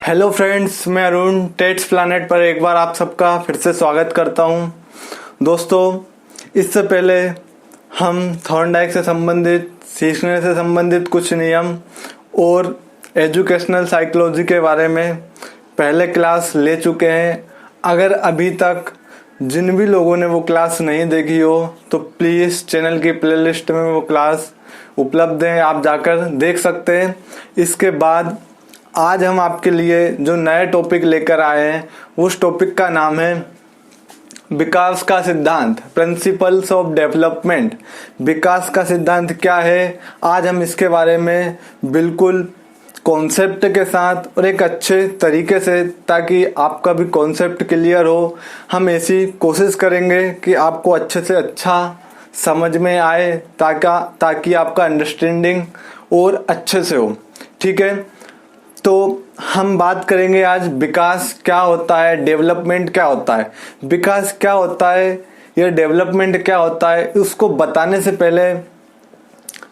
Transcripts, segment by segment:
Hello friends, मैं Arun टेट्स planet पर एक बार आप सबका फिर से स्वागत करता हूं। दोस्तों, इससे पहले हम थॉर्नडाइक से संबंधित, सीखने से संबंधित कुछ नियम और एजुकेशनल साइकोलॉजी के बारे में पहले क्लास ले चुके हैं। अगर अभी तक जिन भी लोगों ने वो क्लास नहीं देखी हो तो प्लीज़ चैनल की प्लेलिस्ट में वो क्लास उपलब्ध है, आप जाकर देख सकते हैं। इसके बाद आज हम आपके लिए जो नए टॉपिक लेकर आए हैं उस टॉपिक का नाम है विकास का सिद्धांत, प्रिंसिपल्स ऑफ डेवलपमेंट। विकास का सिद्धांत क्या है, आज हम इसके बारे में बिल्कुल कॉन्सेप्ट के साथ और एक अच्छे तरीके से, ताकि आपका भी कॉन्सेप्ट क्लियर हो, हम ऐसी कोशिश करेंगे कि आपको अच्छे से अच्छा समझ में आए, ताकि आपका अंडरस्टैंडिंग और अच्छे से हो। ठीक है, तो हम बात करेंगे आज विकास क्या होता है, डेवलपमेंट क्या होता है। विकास क्या होता है या डेवलपमेंट क्या होता है, उसको बताने से पहले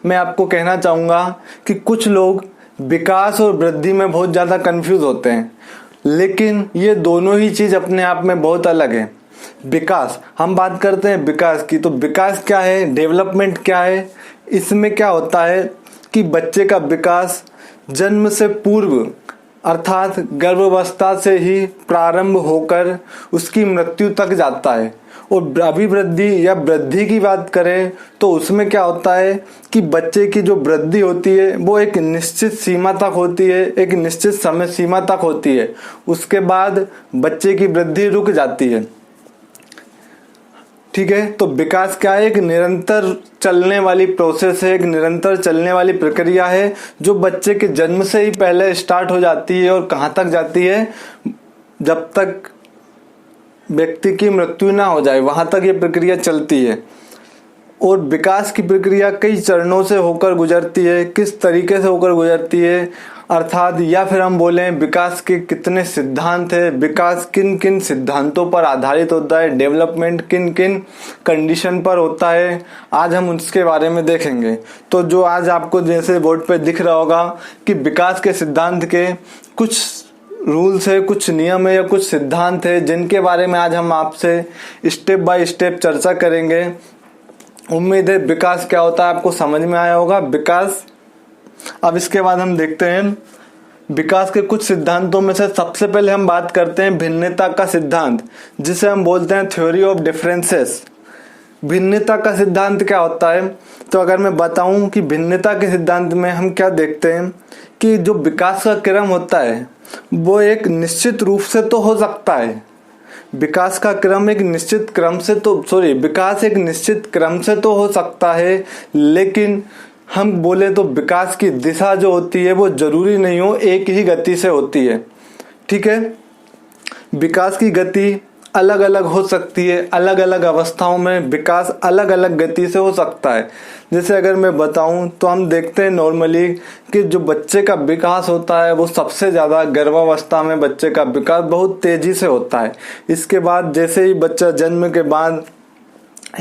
मैं आपको कहना चाहूँगा कि कुछ लोग विकास और वृद्धि में बहुत ज़्यादा कंफ्यूज होते हैं, लेकिन ये दोनों ही चीज़ अपने आप में बहुत अलग है। विकास, हम बात करते हैं विकास की, तो विकास क्या है, डेवलपमेंट क्या है। इसमें क्या होता है कि बच्चे का विकास जन्म से पूर्व अर्थात गर्भावस्था से ही प्रारंभ होकर उसकी मृत्यु तक जाता है। और अभिवृद्धि या वृद्धि की बात करें तो उसमें क्या होता है कि बच्चे की जो वृद्धि होती है वो एक निश्चित सीमा तक होती है, एक निश्चित समय सीमा तक होती है। उसके बाद बच्चे की वृद्धि रुक जाती है। ठीक है, तो विकास क्या है, एक निरंतर चलने वाली प्रोसेस है, एक निरंतर चलने वाली प्रक्रिया है जो बच्चे के जन्म से ही पहले स्टार्ट हो जाती है और कहाँ तक जाती है, जब तक व्यक्ति की मृत्यु ना हो जाए वहां तक ये प्रक्रिया चलती है। और विकास की प्रक्रिया कई चरणों से होकर गुजरती है, किस तरीके से होकर गुजरती है, अर्थात या फिर हम बोलें विकास के कितने सिद्धांत है, विकास किन किन सिद्धांतों पर आधारित होता है, डेवलपमेंट किन किन कंडीशन पर होता है, आज हम उसके बारे में देखेंगे। तो जो आज आपको जैसे बोर्ड पे दिख रहा होगा कि विकास के सिद्धांत के कुछ रूल्स है, कुछ नियम है या कुछ सिद्धांत है, जिनके बारे में आज हम आपसे स्टेप बाय स्टेप चर्चा करेंगे। उम्मीद है विकास क्या होता है आपको समझ में आया होगा। विकास, अब इसके बाद हम देखते हैं विकास के कुछ सिद्धांतों में से सबसे पहले हम बात करते हैं भिन्नता का सिद्धांत, जिसे हम बोलते हैं थ्योरी ऑफ डिफरेंसेस। भिन्नता का सिद्धांत क्या होता है, तो अगर मैं बताऊं कि भिन्नता के सिद्धांत में हम क्या देखते हैं कि जो विकास का क्रम होता है वो एक निश्चित रूप से तो हो सकता है, विकास का क्रम एक निश्चित क्रम से तो विकास एक निश्चित क्रम से तो हो सकता है, लेकिन हम बोले तो विकास की दिशा जो होती है वो जरूरी नहीं हो एक ही गति से होती है। ठीक है, विकास की गति अलग अलग हो सकती है, अलग अलग अवस्थाओं में विकास अलग अलग गति से हो सकता है। जैसे अगर मैं बताऊं तो हम देखते हैं नॉर्मली कि जो बच्चे का विकास होता है वो सबसे ज़्यादा गर्भावस्था में बच्चे का विकास बहुत तेज़ी से होता है। इसके बाद जैसे ही बच्चा जन्म के बाद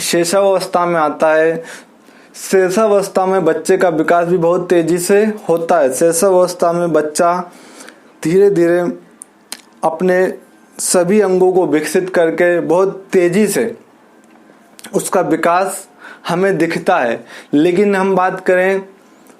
शैशवावस्था में आता है, शैशवावस्था में बच्चे का विकास भी बहुत तेज़ी से होता है। शैशवावस्था में बच्चा धीरे धीरे अपने सभी अंगों को विकसित करके बहुत तेजी से उसका विकास हमें दिखता है। लेकिन हम बात करें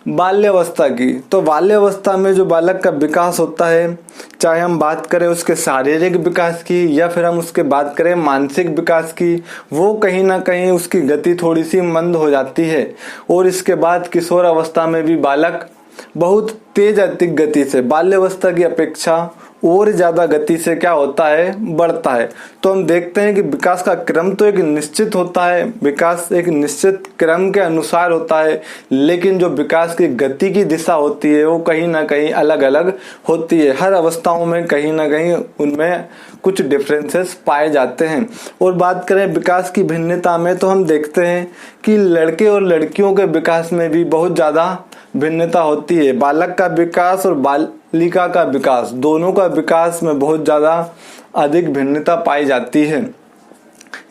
बाल्यावस्था की, तो बाल्यावस्था में जो बालक का विकास होता है, चाहे हम बात करें उसके शारीरिक विकास की या फिर हम उसके बात करें मानसिक विकास की, वो कहीं ना कहीं उसकी गति थोड़ी सी मंद हो जाती है। और इसके बाद किशोर अवस्था में भी बालक बहुत तेज अधिक गति से बाल्यावस्था की अपेक्षा और ज्यादा गति से क्या होता है, बढ़ता है। तो हम देखते हैं कि विकास का क्रम तो एक निश्चित होता है, विकास एक निश्चित क्रम के अनुसार होता है, लेकिन जो विकास की गति की दिशा होती है वो कहीं ना कहीं अलग अलग होती है। हर अवस्थाओं में कहीं ना कहीं उनमें कुछ डिफरेंसेस पाए जाते हैं। और बात करें विकास की भिन्नता में तो हम देखते हैं कि लड़के और लड़कियों के विकास में भी बहुत ज्यादा भिन्नता होती है। बालक का विकास और बालिका का विकास, दोनों का विकास में बहुत ज़्यादा अधिक भिन्नता पाई जाती है।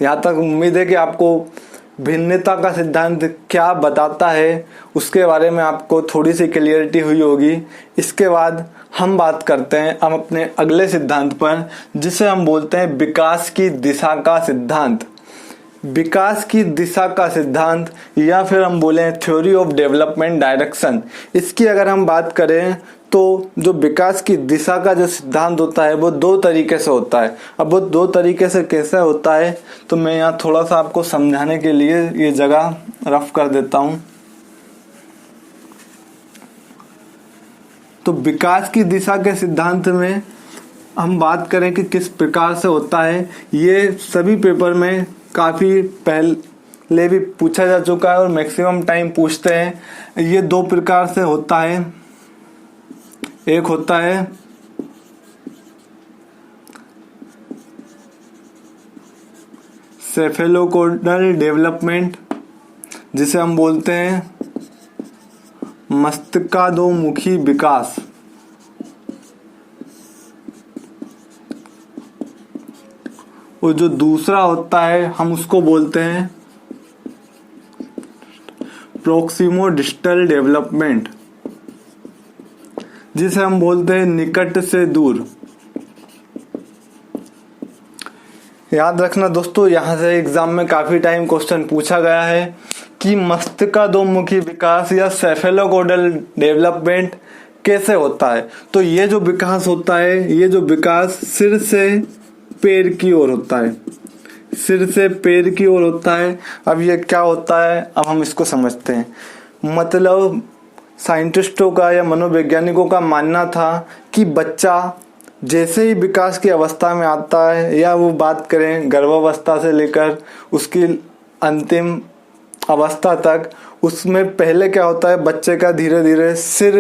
यहाँ तक उम्मीद है कि आपको भिन्नता का सिद्धांत क्या बताता है उसके बारे में आपको थोड़ी सी क्लियरिटी हुई होगी। इसके बाद हम बात करते हैं हम अपने अगले सिद्धांत पर, जिसे हम बोलते हैं विकास की दिशा का सिद्धांत। विकास की दिशा का सिद्धांत या फिर हम बोले थ्योरी ऑफ डेवलपमेंट डायरेक्शन। इसकी अगर हम बात करें तो जो विकास की दिशा का जो सिद्धांत होता है वो दो तरीके से होता है। अब वो दो तरीके से कैसे होता है तो मैं यहाँ थोड़ा सा आपको समझाने के लिए ये जगह रफ कर देता हूँ। तो विकास की दिशा के सिद्धांत में हम बात करें कि किस प्रकार से होता है, ये सभी पेपर में काफ़ी पहले भी पूछा जा चुका है और मैक्सिमम टाइम पूछते हैं। ये दो प्रकार से होता है। एक होता है सेफेलोकोडल डेवलपमेंट, जिसे हम बोलते हैं मस्तिष्काधोमुखी विकास। और जो दूसरा होता है हम उसको बोलते हैं प्रोक्सिमोडिस्टल डेवलपमेंट, जिसे हम बोलते हैं निकट से दूर। याद रखना दोस्तों, यहाँ से एग्जाम में काफी टाइम क्वेश्चन पूछा गया है कि मस्तिष्काधोमुखी विकास या सेफेलोकोडल डेवलपमेंट कैसे होता है। तो ये जो विकास होता है, ये जो विकास सिर से पैर की ओर होता है, सिर से पैर की ओर होता है। अब ये क्या होता है, अब हम इसको समझते हैं। मतलब साइंटिस्टों का या मनोवैज्ञानिकों का मानना था कि बच्चा जैसे ही विकास की अवस्था में आता है, या वो बात करें गर्भावस्था से लेकर उसकी अंतिम अवस्था तक, उसमें पहले क्या होता है, बच्चे का धीरे धीरे सिर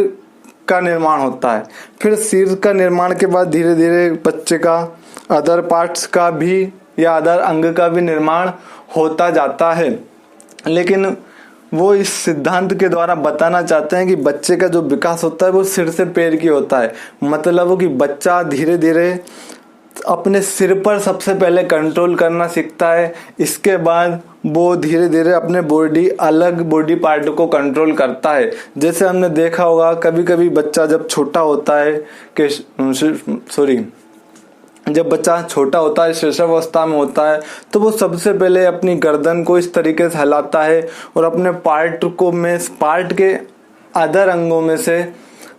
का निर्माण होता है। फिर सिर का निर्माण के बाद धीरे धीरे बच्चे का अदर पार्ट्स का भी या अदर अंग का भी निर्माण होता जाता है। लेकिन वो इस सिद्धांत के द्वारा बताना चाहते हैं कि बच्चे का जो विकास होता है वो सिर से पैर की होता है। मतलब वो कि बच्चा धीरे धीरे अपने सिर पर सबसे पहले कंट्रोल करना सीखता है। इसके बाद वो धीरे धीरे अपने अलग बॉडी पार्ट को कंट्रोल करता है। जैसे हमने देखा होगा कभी कभी बच्चा जब छोटा होता है जब बच्चा छोटा होता है, शिशुअवस्था में होता है, तो वो सबसे पहले अपनी गर्दन को इस तरीके से हिलाता है और अपने पार्ट के अदर अंगों में से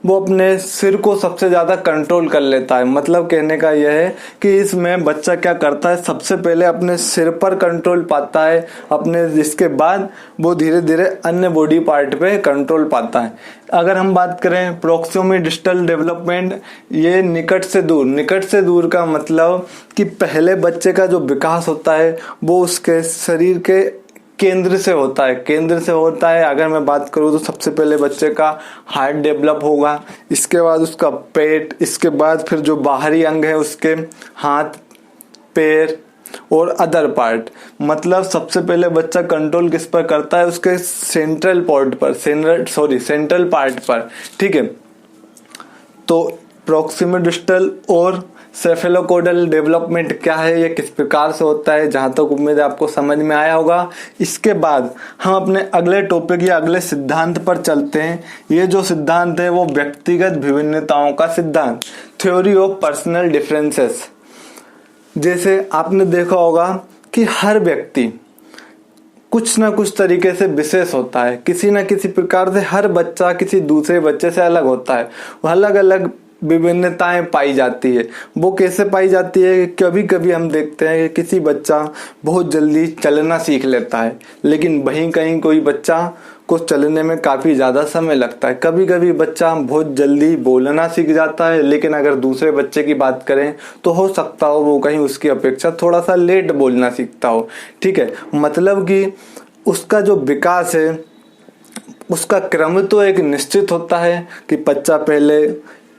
वो अपने सिर को सबसे ज्यादा कंट्रोल कर लेता है। मतलब कहने का यह है कि इसमें बच्चा क्या करता है, सबसे पहले अपने सिर पर कंट्रोल पाता है अपने, जिसके बाद वो धीरे धीरे अन्य बॉडी पार्ट पे कंट्रोल पाता है। अगर हम बात करें प्रोक्सिमोडिस्टल डेवलपमेंट, ये निकट से दूर का मतलब कि पहले बच्चे का जो विकास होता है वो उसके शरीर के केंद्र से होता है। अगर मैं बात करूँ तो सबसे पहले बच्चे का हार्ट डेवलप होगा, इसके बाद उसका पेट, इसके बाद फिर जो बाहरी अंग है उसके हाथ, पैर और अदर पार्ट। मतलब सबसे पहले बच्चा कंट्रोल किस पर करता है, उसके सेंट्रल पार्ट पर। ठीक है, तो प्रोक्सिमोडिस्टल और सेफेलोकोडल डेवलपमेंट क्या है, ये किस प्रकार से होता है, जहां तक उम्मीद है आपको समझ में आया होगा। इसके बाद हम अपने अगले टॉपिक या अगले सिद्धांत पर चलते हैं। ये जो सिद्धांत है वो व्यक्तिगत विभिन्नताओं का सिद्धांत, थ्योरी ऑफ पर्सनल डिफरेंसेस। जैसे आपने देखा होगा कि हर व्यक्ति कुछ ना कुछ तरीके से विशेष होता है, किसी ना किसी प्रकार से हर बच्चा किसी दूसरे बच्चे से अलग होता है। वो अलग अलग विभिन्नताएं पाई जाती है। वो कैसे पाई जाती है, कभी कभी हम देखते हैं कि किसी बच्चा बहुत जल्दी चलना सीख लेता है, लेकिन वहीं कहीं कोई बच्चा को चलने में काफी ज्यादा समय लगता है। कभी कभी बच्चा बहुत जल्दी बोलना सीख जाता है, लेकिन अगर दूसरे बच्चे की बात करें तो हो सकता हो वो कहीं उसकी अपेक्षा थोड़ा सा लेट बोलना सीखता हो। ठीक है, मतलब कि उसका जो विकास है उसका क्रम तो एक निश्चित होता है कि बच्चा पहले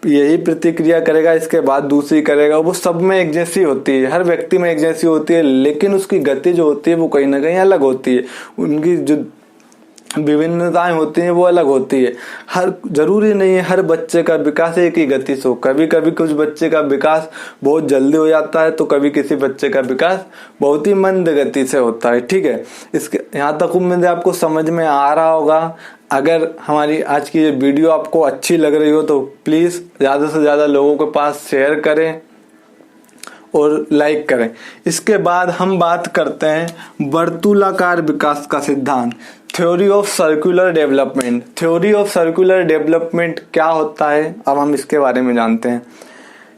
यही प्रतिक्रिया करेगा, इसके बाद दूसरी करेगा। वो सब में एक जैसी होती है, हर व्यक्ति में एक जैसी होती है, लेकिन उसकी गति जो होती है वो कहीं ना कहीं अलग होती है। उनकी जो विभिन्नताएं होती हैं वो अलग होती है। हर जरूरी नहीं है हर बच्चे का विकास एक ही गति से हो। कभी कभी कुछ बच्चे का विकास बहुत जल्दी हो जाता है तो कभी किसी बच्चे का विकास बहुत ही मंद गति से होता है। ठीक है, इसके यहाँ तक उम्मीद है आपको समझ में आ रहा होगा। अगर हमारी आज की ये वीडियो आपको अच्छी लग रही हो तो प्लीज ज्यादा से ज्यादा लोगों के पास शेयर करें और लाइक करें। इसके बाद हम बात करते हैं वर्तुलाकार विकास का सिद्धांत, theory of circular development. Theory of circular development क्या होता है, अब हम इसके बारे में जानते हैं।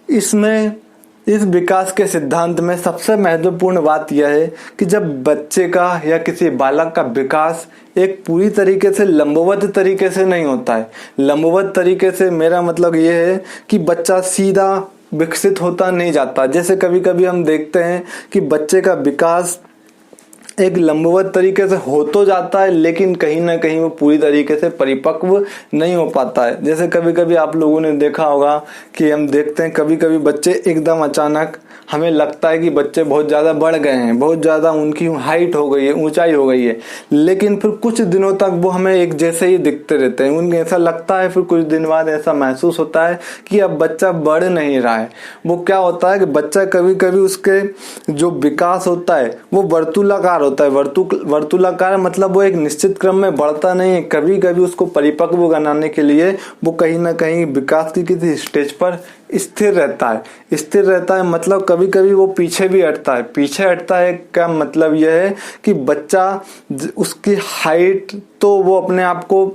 इसमें इस विकास के सिद्धांत में सबसे महत्वपूर्ण बात यह है कि जब बच्चे का या किसी बालक का विकास एक पूरी तरीके से लंबवत तरीके से नहीं होता है। लंबवत तरीके से मेरा मतलब यह है कि बच्चा सीधा विकसित होता नहीं जाता। जैसे कभी कभी हम देखते हैं कि बच्चे का विकास एक लंबवत तरीके से हो तो जाता है लेकिन कहीं ना कहीं वो पूरी तरीके से परिपक्व नहीं हो पाता है। जैसे कभी कभी आप लोगों ने देखा होगा कि हम देखते हैं कभी कभी बच्चे एकदम अचानक हमें लगता है कि बच्चे बहुत ज्यादा बढ़ गए हैं, बहुत ज्यादा उनकी हाइट हो गई है, ऊंचाई हो गई है, लेकिन फिर कुछ दिनों तक वो हमें एक जैसे ही दिखते रहते हैं। उन्हें ऐसा लगता है, फिर कुछ दिन बाद ऐसा महसूस होता है कि अब बच्चा बढ़ नहीं रहा है। वो क्या होता है कि बच्चा कभी कभी उसके जो विकास होता है वो वर्तुलाकार होता है। वर्तुलाकार मतलब वो एक निश्चित क्रम में बढ़ता नहीं है। कभी कभी उसको परिपक्व बनाने के लिए वो कहीं ना कहीं विकास की किसी स्टेज पर स्थिर रहता है। स्थिर रहता है मतलब कभी कभी वो पीछे भी हटता है। पीछे हटता है का मतलब यह है कि बच्चा उसकी हाइट तो वो अपने आप को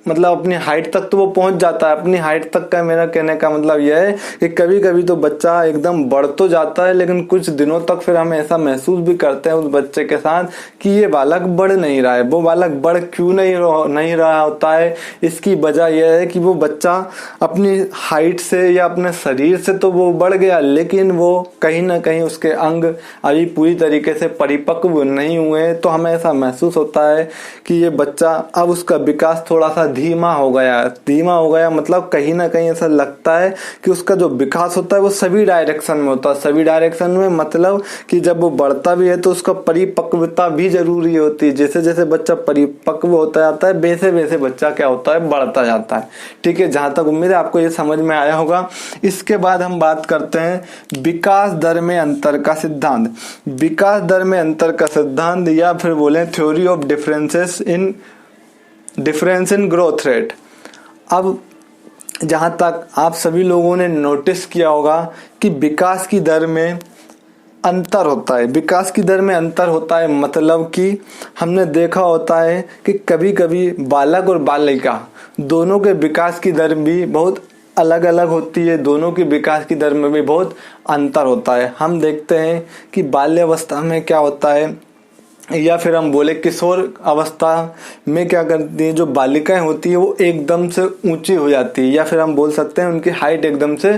मतलब अपनी हाइट तक तो वो पहुंच जाता है। अपनी हाइट तक का मेरा कहने का मतलब यह है कि कभी कभी तो बच्चा एकदम बढ़ तो जाता है लेकिन कुछ दिनों तक फिर हम ऐसा महसूस भी करते हैं उस बच्चे के साथ कि ये बालक बढ़ नहीं रहा है। वो बालक बढ़ क्यों नहीं रहा होता है, इसकी वजह यह है कि वो बच्चा अपनी हाइट से या अपने शरीर से तो वो बढ़ गया लेकिन वो कहीं ना कहीं उसके अंग अभी पूरी तरीके से परिपक्व नहीं हुए। तो हमें ऐसा महसूस होता है कि ये बच्चा अब उसका विकास थोड़ा सा धीमा हो गया मतलब कहीं ना कहीं ऐसा लगता है कि उसका जो विकास होता है वो सभी डायरेक्शन में होता है। सभी डायरेक्शन में मतलब कि जब वो बढ़ता भी है तो उसका परिपक्वता भी जरूरी होती है। जैसे जैसे बच्चा परिपक्व होता जाता है वैसे वैसे बच्चा क्या होता है, बढ़ता जाता है। ठीक है, जहां तक उम्मीद है आपको ये समझ में आया होगा। इसके बाद हम बात करते हैं विकास दर में अंतर का सिद्धांत। विकास दर में अंतर का सिद्धांत या फिर बोले theory of difference in growth rate. अब जहां तक आप सभी लोगों ने नोटिस किया होगा कि विकास की दर में अंतर होता है। विकास की दर में अंतर होता है मतलब कि हमने देखा होता है कि कभी कभी बालक और बालिका दोनों के विकास की दर भी बहुत अलग अलग होती है। दोनों की विकास की दर में भी बहुत अंतर होता है। हम देखते हैं कि बाल्यावस्था में क्या होता है या फिर हम बोले किशोर अवस्था में क्या करती है, जो बालिकाएं होती है वो एकदम से ऊंची हो जाती है या फिर हम बोल सकते हैं उनकी हाइट एकदम से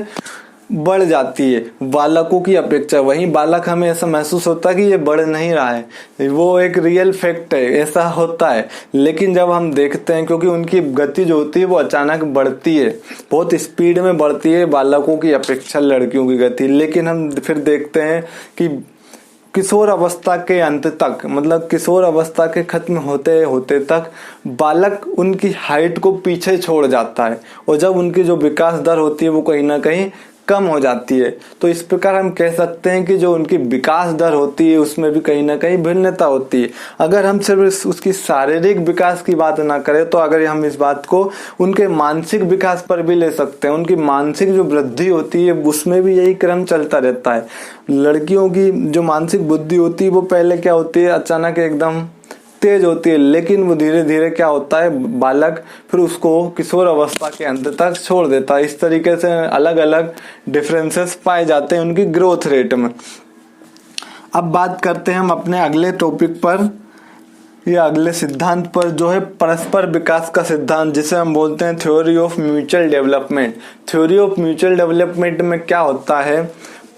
बढ़ जाती है बालकों की अपेक्षा। वहीं बालक हमें ऐसा महसूस होता है कि ये बढ़ नहीं रहा है। वो एक रियल फैक्ट है, ऐसा होता है। लेकिन जब हम देखते हैं क्योंकि उनकी गति जो होती है वो अचानक बढ़ती है, बहुत स्पीड में बढ़ती है बालकों की अपेक्षा लड़कियों की गति। लेकिन हम फिर देखते हैं कि किशोर अवस्था के अंत तक मतलब किशोर अवस्था के खत्म होते होते तक बालक उनकी हाइट को पीछे छोड़ जाता है और जब उनकी जो विकास दर होती है वो कहीं ना कहीं कम हो जाती है। तो इस प्रकार हम कह सकते हैं कि जो उनकी विकास दर होती है उसमें भी कहीं ना कहीं भिन्नता होती है। अगर हम सिर्फ उसकी शारीरिक विकास की बात ना करें तो अगर हम इस बात को उनके मानसिक विकास पर भी ले सकते हैं। उनकी मानसिक जो वृद्धि होती है उसमें भी यही क्रम चलता रहता है। लड़कियों की जो मानसिक बुद्धि होती है वो पहले क्या होती है, अचानक एकदम तेज होती है, लेकिन वो धीरे धीरे क्या होता है, बालक फिर उसको किशोर अवस्था के अंत तक छोड़ देता है। इस तरीके से अलग अलग डिफरेंसेस पाए जाते हैं उनकी ग्रोथ रेट में। अब बात करते हैं हम अपने अगले टॉपिक पर या अगले सिद्धांत पर, जो है परस्पर विकास का सिद्धांत, जिसे हम बोलते हैं theory of mutual development. Theory of mutual development में क्या होता है,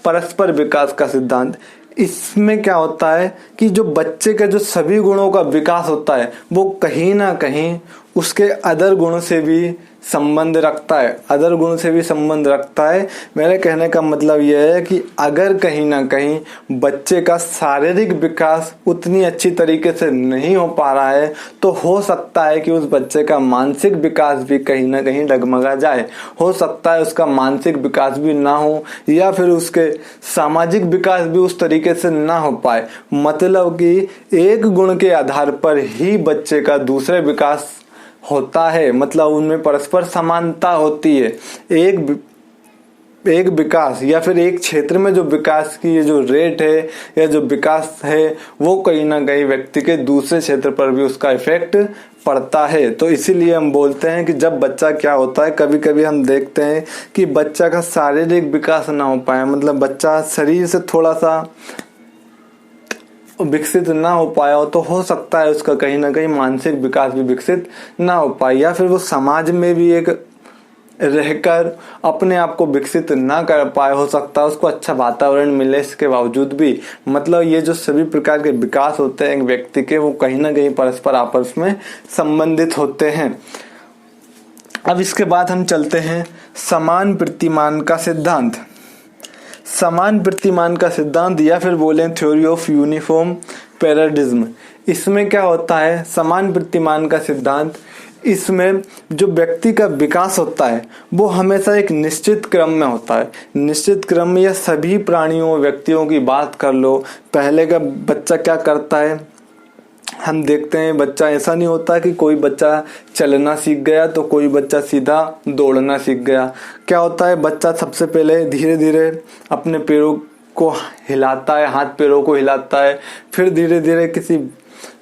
परस्पर विकास का सिद्धांत। इसमें क्या होता है कि जो बच्चे के जो सभी गुणों का विकास होता है वो कहीं ना कहीं उसके अदर गुणों से भी संबंध रखता है, अदर गुण से भी संबंध रखता है। मेरे कहने का मतलब यह है कि अगर कहीं ना कहीं बच्चे का शारीरिक विकास उतनी अच्छी तरीके से नहीं हो पा रहा है तो हो सकता है कि उस बच्चे का मानसिक विकास भी कहीं ना कहीं डगमगा जाए। हो सकता है उसका मानसिक विकास भी ना हो या फिर उसके सामाजिक विकास भी उस तरीके से ना हो पाए। मतलब कि एक गुण के आधार पर ही बच्चे का दूसरे विकास होता है, मतलब उनमें परस्पर समानता होती है। एक विकास या फिर एक क्षेत्र में जो विकास की जो रेट है या जो विकास है वो कहीं ना कहीं व्यक्ति के दूसरे क्षेत्र पर भी उसका इफेक्ट पड़ता है। तो इसीलिए हम बोलते हैं कि जब बच्चा क्या होता है, कभी कभी हम देखते हैं कि बच्चा का शारीरिक विकास ना हो पाए, मतलब बच्चा शरीर से थोड़ा सा विकसित ना हो पाया हो तो हो सकता है उसका कहीं ना कहीं मानसिक विकास भी विकसित ना हो पाए, या फिर वो समाज में भी एक रहकर अपने आप को विकसित ना कर पाए। हो सकता है उसको अच्छा वातावरण मिले इसके बावजूद भी। मतलब ये जो सभी प्रकार के विकास होते हैं एक व्यक्ति के, वो कहीं ना कहीं परस्पर आपस में संबंधित होते हैं। अब इसके बाद हम चलते हैं समान प्रतिमान का सिद्धांत। समान प्रतिमान का सिद्धांत या फिर बोलें थ्योरी ऑफ यूनिफॉर्म पैराडिज्म। इसमें क्या होता है, समान प्रतिमान का सिद्धांत, इसमें जो व्यक्ति का विकास होता है वो हमेशा एक निश्चित क्रम में होता है। निश्चित क्रम में, या सभी प्राणियों व्यक्तियों की बात कर लो, पहले का बच्चा क्या करता है, हम देखते हैं बच्चा ऐसा नहीं होता कि कोई बच्चा चलना सीख गया तो कोई बच्चा सीधा दौड़ना सीख गया। क्या होता है, बच्चा सबसे पहले धीरे धीरे अपने पैरों को हिलाता है, हाथ पैरों को हिलाता है, फिर धीरे धीरे किसी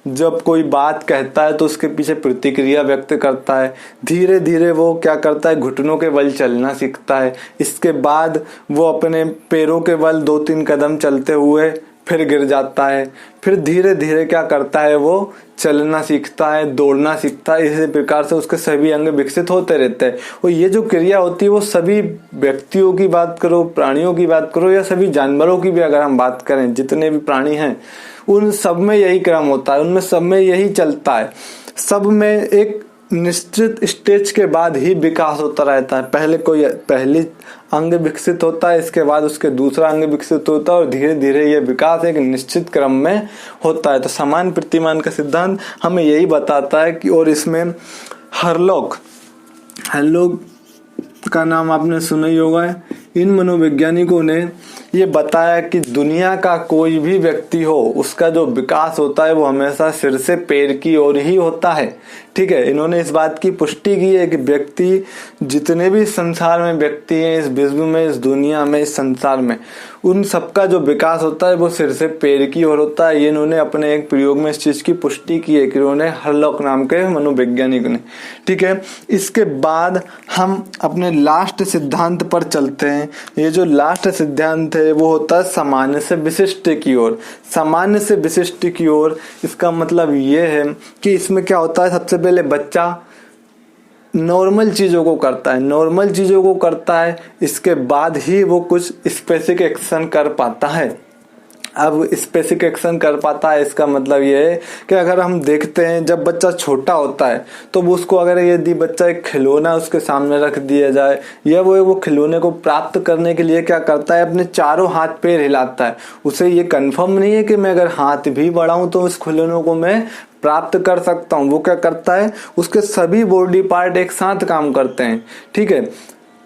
जब कोई बात कहता है तो उसके पीछे प्रतिक्रिया व्यक्त करता है। धीरे धीरे वो क्या करता है, घुटनों के बल चलना सीखता है। इसके बाद वो अपने पैरों के बल 2-3 कदम चलते हुए फिर गिर जाता है। फिर धीरे धीरे क्या करता है, वो चलना सीखता है, दौड़ना सीखता है। इसी प्रकार से उसके सभी अंग विकसित होते रहते हैं। और ये जो क्रिया होती है वो सभी व्यक्तियों की बात करो, प्राणियों की बात करो, या सभी जानवरों की भी अगर हम बात करें, जितने भी प्राणी हैं उन सब में यही क्रम होता है, उनमें सब में यही चलता है। सब में एक निश्चित स्टेज के बाद ही विकास होता रहता है। पहली अंग विकसित होता है, इसके बाद उसके दूसरा अंग विकसित होता है और धीरे धीरे यह विकास एक निश्चित क्रम में होता है। तो समान प्रतिमान का सिद्धांत हमें यही बताता है कि, और इसमें हरलॉक का नाम आपने सुना ही होगा। इन मनोवैज्ञानिकों ने ये बताया कि दुनिया का कोई भी व्यक्ति हो, उसका जो विकास होता है वो हमेशा सिर से पैर की ओर ही होता है। ठीक है, इन्होंने इस बात की पुष्टि की है कि व्यक्ति, जितने भी संसार में व्यक्ति हैं, इस विश्व में, इस दुनिया में, इस संसार में, उन सबका जो विकास होता है वो सिर से पैर की ओर होता है। ये इन्होंने अपने एक प्रयोग में इस चीज की पुष्टि की है कि उन्होंने हरलॉक नाम के मनोवैज्ञानिक ने। ठीक है, इसके बाद हम अपने लास्ट सिद्धांत पर चलते हैं। ये जो लास्ट सिद्धांत है वो होता है सामान्य से विशिष्ट की ओर। सामान्य से विशिष्ट की ओर, इसका मतलब ये है कि इसमें क्या होता है, सबसे पहले बच्चा नॉर्मल चीजों को करता है, इसके बाद ही वो कुछ स्पेसिफिक एक्शन कर पाता है। अब स्पेसिफिक एक्शन कर पाता है, इसका मतलब ये है कि अगर हम देखते हैं जब बच्चा छोटा होता है तो उसको अगर यदि बच्चा एक खिलौना उसके सामने रख दिया जाए, या वो खिलौने को प्राप्त करने के लिए क्या करता है, अपने चारों हाथ पैर हिलाता है। उसे ये कंफर्म नहीं है कि मैं अगर हाथ भी बढ़ाऊं तो उस खिलौने को मैं प्राप्त कर सकता हूं। वो क्या करता है, उसके सभी बॉडी पार्ट एक साथ काम करते हैं। ठीक है,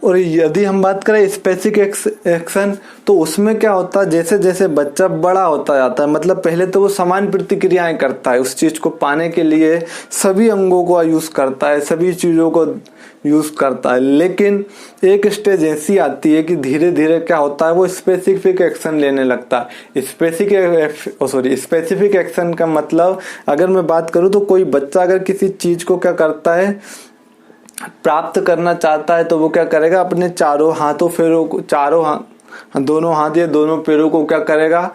और यदि हम बात करें स्पेसिफिक एक्शन, तो उसमें क्या होता है, जैसे जैसे बच्चा बड़ा होता जाता है, मतलब पहले तो वो समान प्रतिक्रियाएं करता है, उस चीज को पाने के लिए सभी अंगों को यूज करता है, सभी चीजों को यूज करता है। लेकिन एक स्टेज ऐसी आती है कि धीरे धीरे क्या होता है, वो स्पेसिफिक एक्शन लेने लगता है। स्पेसिफिक एक्शन का मतलब अगर मैं बात करूं तो कोई बच्चा अगर किसी चीज को क्या करता है, प्राप्त करना चाहता है, तो वो क्या करेगा, अपने दोनों हाथ या दोनों पैरों को क्या करेगा,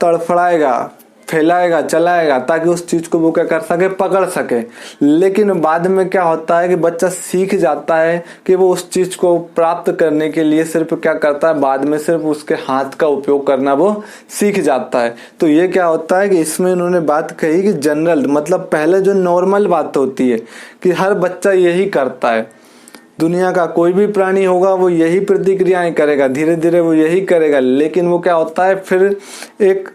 तड़फड़ाएगा, फैलाएगा, चलाएगा, ताकि उस चीज को वो क्या कर सके, पकड़ सके। लेकिन बाद में क्या होता है कि बच्चा सीख जाता है कि वो उस चीज को प्राप्त करने के लिए सिर्फ क्या करता है, बाद में सिर्फ उसके हाथ का उपयोग करना वो सीख जाता है। तो ये क्या होता है कि इसमें इन्होंने बात कही कि जनरल, मतलब पहले जो नॉर्मल बात होती है कि हर बच्चा यही करता है, दुनिया का कोई भी प्राणी होगा वो यही प्रतिक्रियाएं करेगा, धीरे धीरे वो यही करेगा, लेकिन वो क्या होता है फिर एक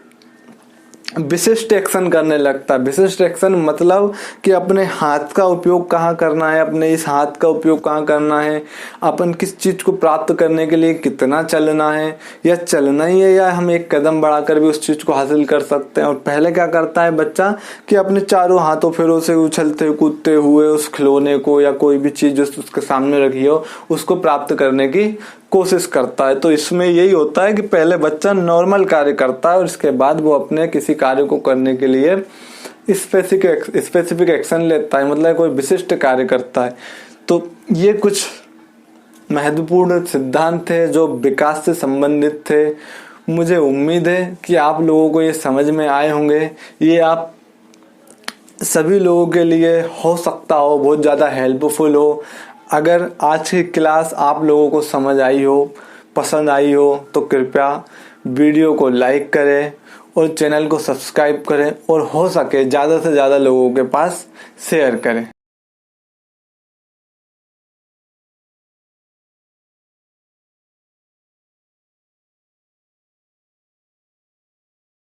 विशिष्ट एक्शन करने लगता है। विशिष्ट एक्शन मतलब कि अपने हाथ का उपयोग कहाँ करना है, अपने इस हाथ का उपयोग कहाँ करना है, अपन किस चीज को प्राप्त करने के लिए कितना चलना है, या चलना ही है या हम एक कदम बढ़ाकर भी उस चीज को हासिल कर सकते हैं। और पहले क्या करता है बच्चा कि अपने चारों हाथों फेरों से उछलते कूदते हुए उस खिलौने को या कोई भी चीज जो उसके सामने रखी हो उसको प्राप्त करने की कोशिश करता है। तो इसमें यही होता है कि पहले बच्चा नॉर्मल कार्य करता है और इसके बाद वो अपने किसी कार्य को करने के लिए स्पेसिफिक एक्शन लेता है, मतलब कोई विशिष्ट कार्य करता है। तो ये कुछ महत्वपूर्ण सिद्धांत थे जो विकास से संबंधित थे। मुझे उम्मीद है कि आप लोगों को ये समझ में आए होंगे। ये आप सभी लोगों के लिए हो सकता हो बहुत ज़्यादा हेल्पफुल हो। अगर आज की क्लास आप लोगों को समझ आई हो, पसंद आई हो, तो कृपया वीडियो को लाइक करें और चैनल को सब्सक्राइब करें और हो सके ज़्यादा से ज़्यादा लोगों के पास शेयर करें।